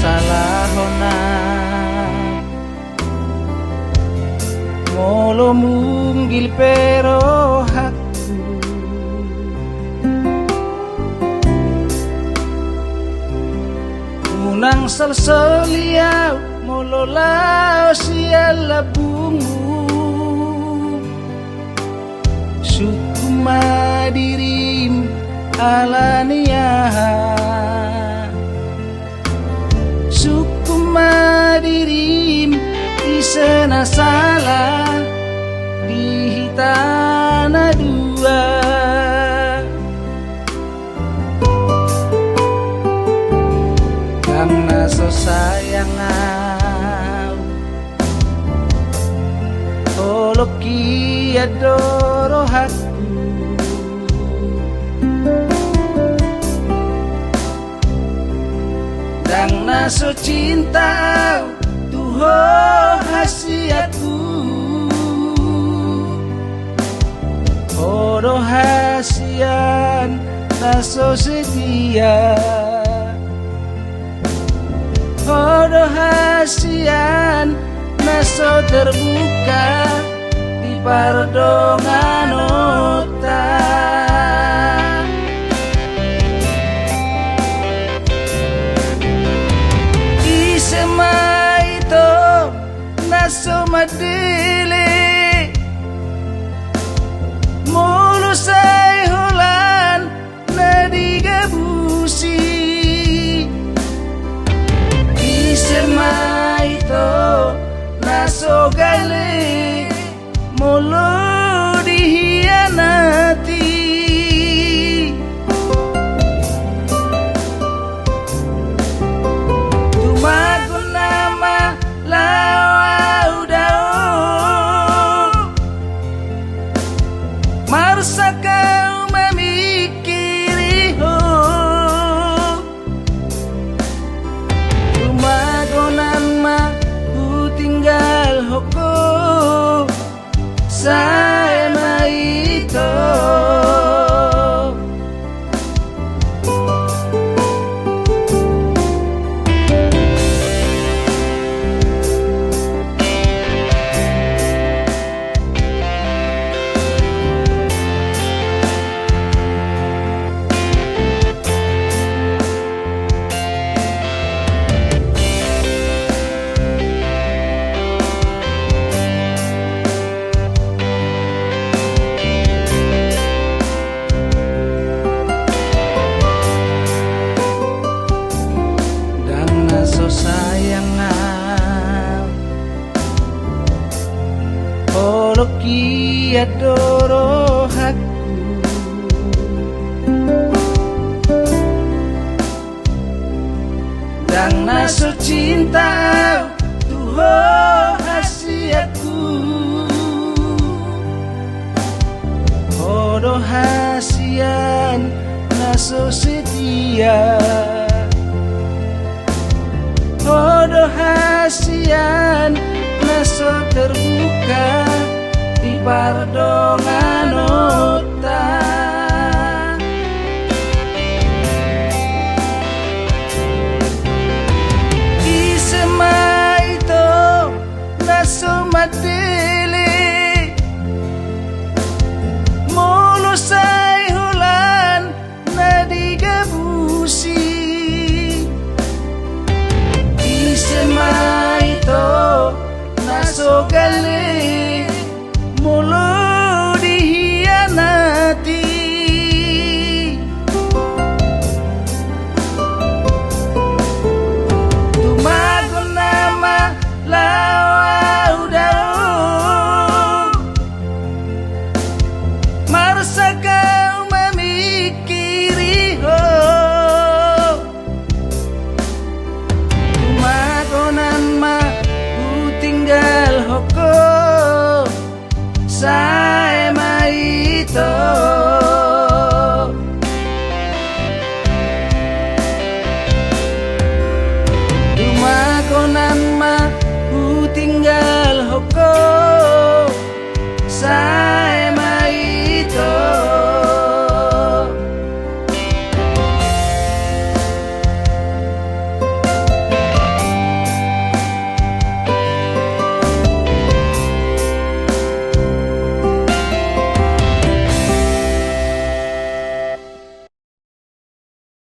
salahona molo munggil pero hakku unang salsaliau molo lao siala bungu sukuma dirim alaniaha sukuma dirim isena salah dihitana dua karena so sayang oloki adoro hati dan naso cinta tuho hasiatku Odo hasian naso setia Odo hasian naso terbuka di pardongan ota Somadili mulu say holan na digabusi isema ito naso gali mulu dihianati tumago nama lao Marsa kau memikiri Tumagonan ma ku tinggal hoko Saya maito Oloki adoro hakku dan naso cinta tuho hasiatku Odo hasian naso setia Odo hasian naso terbuka di pardongan ota isema ito naso madili mulu say hulan na digabusi isema ito naso gali